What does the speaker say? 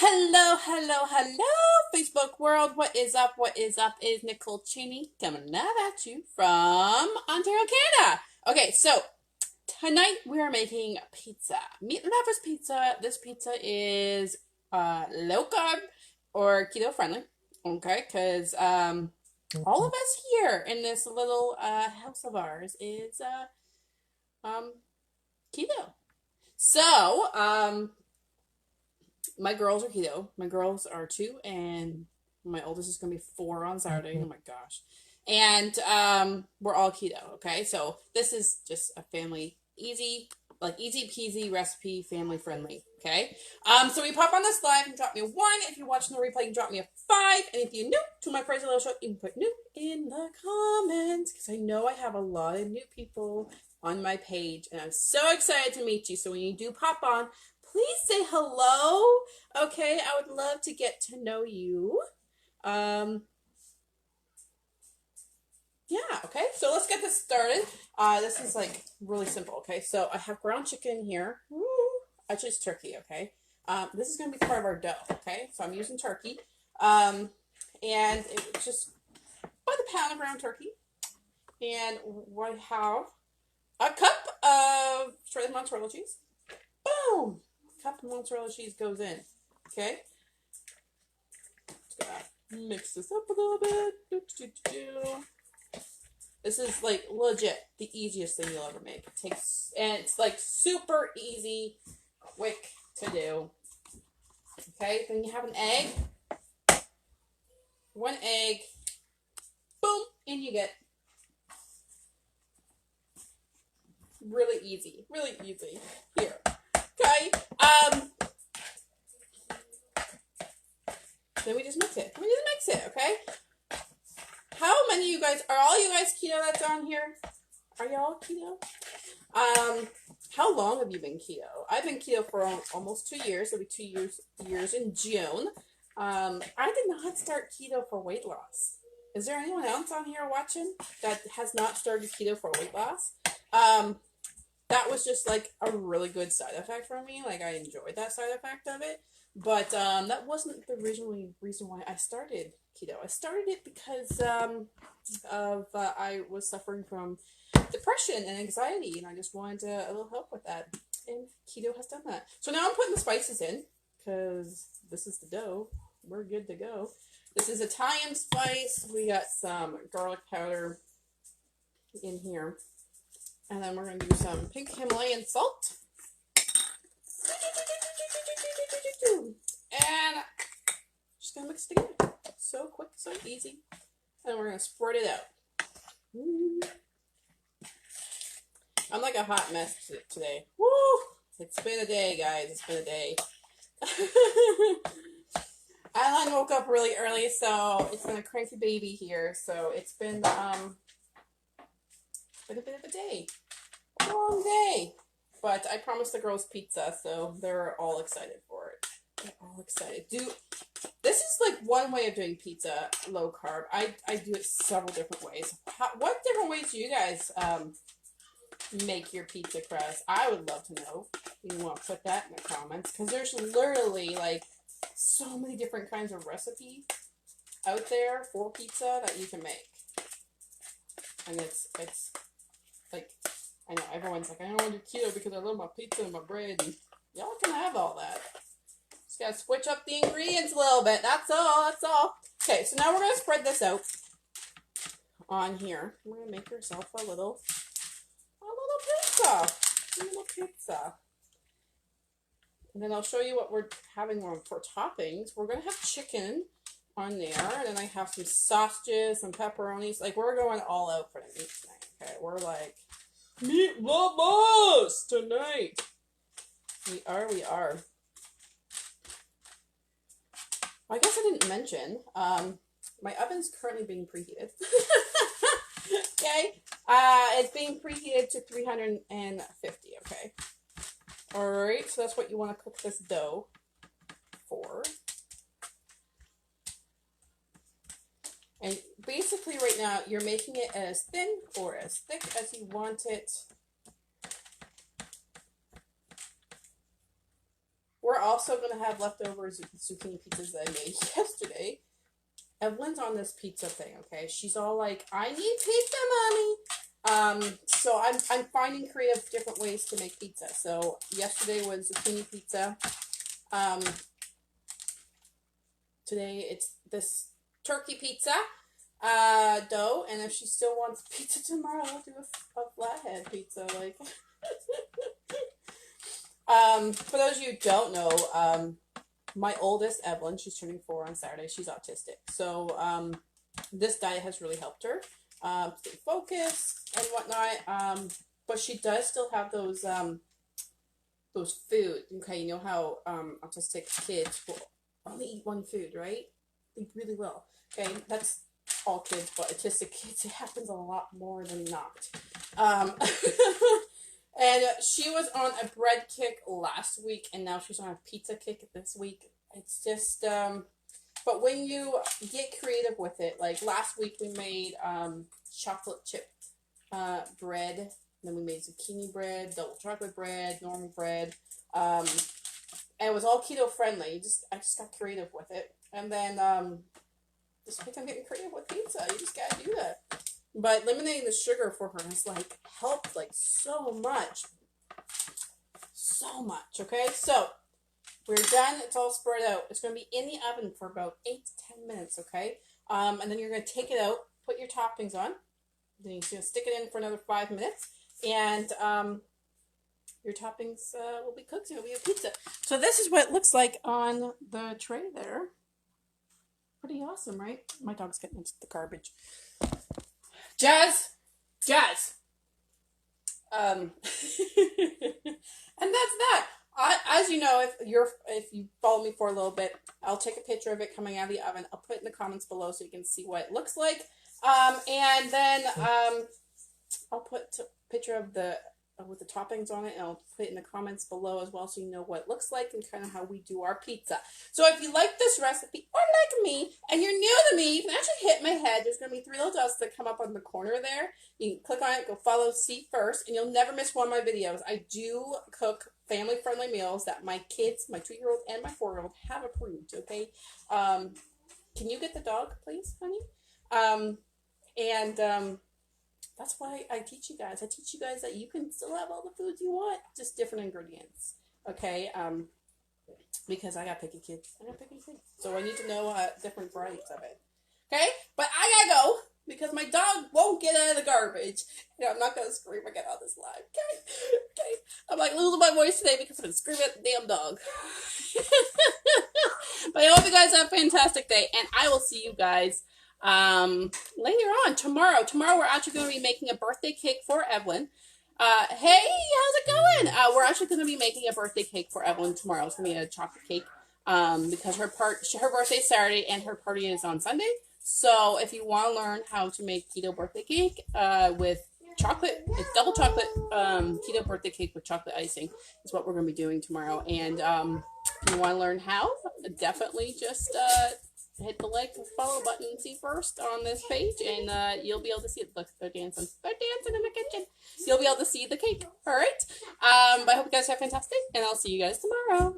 Hello, hello, hello, Facebook world. What is up? What is up? Is Nicole Cheney coming out at you from Ontario, Canada. Okay, so tonight we are making pizza. Meat Lovers Pizza. This pizza is low carb or keto friendly. Okay, because all of us here in this little house of ours is um, keto. So, my girls are keto. My girls are two, and my oldest is going to be four on Saturday. Oh my gosh. And we're all keto, okay? So this is just a family easy, like easy peasy recipe, family friendly, okay? So we pop on this live and drop me a one. If you're watching the replay, you can drop me a five. And if you're new to my crazy little show, you can put new in the comments because I know I have a lot of new people on my page, and I'm so excited to meet you. So when you do pop on, please say hello. Okay, I would love to get to know you. Yeah, okay, so let's get this started. This is like really simple, okay? So I have ground chicken here. Woo. Actually, it's turkey, okay? This is going to be part of our dough, okay? So I'm using turkey. And it's just about a pound of ground turkey. And I have a cup of shredded mozzarella cheese. Boom! A cup of mozzarella cheese goes in, okay? Just gonna mix this up a little bit. This is like legit the easiest thing you'll ever make. And it's like super easy, quick to do. Okay, then you have an egg. One egg. Boom, in you get. Really easy. Really easy. Here. Okay. Then we just mix it. Okay? How many of you guys, are all you guys keto that's on here? Are y'all keto? How long have you been keto? I've been keto for almost 2 years. It'll be 2 years in June. I did not start keto for weight loss. Is there anyone else on here watching that has not started keto for weight loss? That was just like a really good side effect for me. Like I enjoyed that side effect of it. But that wasn't the original reason why I started keto. I started it because I was suffering from depression and anxiety, and I just wanted a little help with that. And keto has done that. So now I'm putting the spices in because this is the dough. We're good to go. This is Italian spice. We got some garlic powder in here. And then we're going to do some pink Himalayan salt. And just going to mix it together. So quick, so easy. And we're going to spread it out. I'm like a hot mess today. Woo! It's been a day, guys. It's been a day. Adeline woke up really early, so it's been a cranky baby here. So it's been a bit of a day. A long day. But I promised the girls pizza, so they're all excited for it. They're all excited. This is like one way of doing pizza, low carb. I do it several different ways. What different ways do you guys make your pizza crust? I would love to know. You want to put that in the comments, because there's literally like so many different kinds of recipes out there for pizza that you can make. And it's like, I know everyone's like, I don't want to do keto because I love my pizza and my bread. And y'all can have all that. Just gotta switch up the ingredients a little bit. That's all. Okay, so now we're gonna spread this out on here. We're gonna make yourself a little pizza. And then I'll show you what we're having for toppings. We're gonna have chicken on there, and then I have some sausages, some pepperonis. Like, we're going all out for the meat tonight. Okay, we're like meat lovers tonight. We are. I guess I didn't mention, my oven's currently being preheated. Okay, it's being preheated to 350. Okay. All right, so that's what you want to cook this dough for. And basically right now, you're making it as thin or as thick as you want it. we're also going to have leftover zucchini pizzas that I made yesterday. Evelyn's on this pizza thing, okay? She's all like, I need pizza, Mommy. So I'm finding creative different ways to make pizza. So yesterday was zucchini pizza. Today it's this turkey pizza dough, and if she still wants pizza tomorrow, I'll do a flathead pizza. Like, for those of you who don't know, my oldest Evelyn, she's turning 4 on Saturday. She's autistic, so this diet has really helped her stay focused and whatnot. But she does still have those food. Okay, you know how autistic kids will only eat one food, right? They really will. Okay, that's all kids, but autistic kids, it happens a lot more than not. And she was on a bread kick last week, and now she's on a pizza kick this week. It's just, but when you get creative with it, like last week we made chocolate chip bread, and then we made zucchini bread, double chocolate bread, normal bread, and it was all keto friendly. I just got creative with it, and then this week I'm getting creative with pizza. You just gotta do that. But eliminating the sugar for her has like helped like so much, okay? So we're done. It's all spread out. It's going to be in the oven for about 8 to 10 minutes, okay? And then you're going to take it out, put your toppings on. Then you're going to stick it in for another 5 minutes. And your toppings will be cooked and it'll be a pizza. So this is what it looks like on the tray there. Pretty awesome, right? My dog's getting into the garbage. Jazz! And that's that. As you know, if you follow me for a little bit, I'll take a picture of it coming out of the oven. I'll put it in the comments below so you can see what it looks like. And then I'll put a picture of with the toppings on it, and I'll put it in the comments below as well so you know what it looks like and kind of how we do our pizza. So if you like this recipe, or like me, and you're new to me, you can actually hit my head. There's going to be 3 little dots that come up on the corner there. You can click on it, go follow See First, and you'll never miss one of my videos. I do cook family-friendly meals that my kids, my 2-year-old and my 4-year-old, have approved, okay? Can you get the dog, please, honey? That's why I teach you guys. I teach you guys that you can still have all the foods you want, just different ingredients, okay? Because I got picky kids. So I need to know different varieties of it, okay? But I gotta go because my dog won't get out of the garbage. You know, I'm not gonna scream again on this live, okay? I'm like losing my voice today because I'm gonna scream at the damn dog. But I hope you guys have a fantastic day, and I will see you guys later on tomorrow. We're actually going to be making a birthday cake for Evelyn. Hey, how's it going? We're actually going to be making a birthday cake for Evelyn tomorrow. It's going to be a chocolate cake because her birthday's Saturday and her party is on Sunday. So if you want to learn how to make keto birthday cake with chocolate, it's double chocolate keto birthday cake with chocolate icing is what we're going to be doing tomorrow. And if you want to learn how, definitely just hit the like and follow button and See First on this page, and you'll be able to see it. Look, they're dancing in the kitchen. You'll be able to see the cake. All right. But I hope you guys have a fantastic day, and I'll see you guys tomorrow.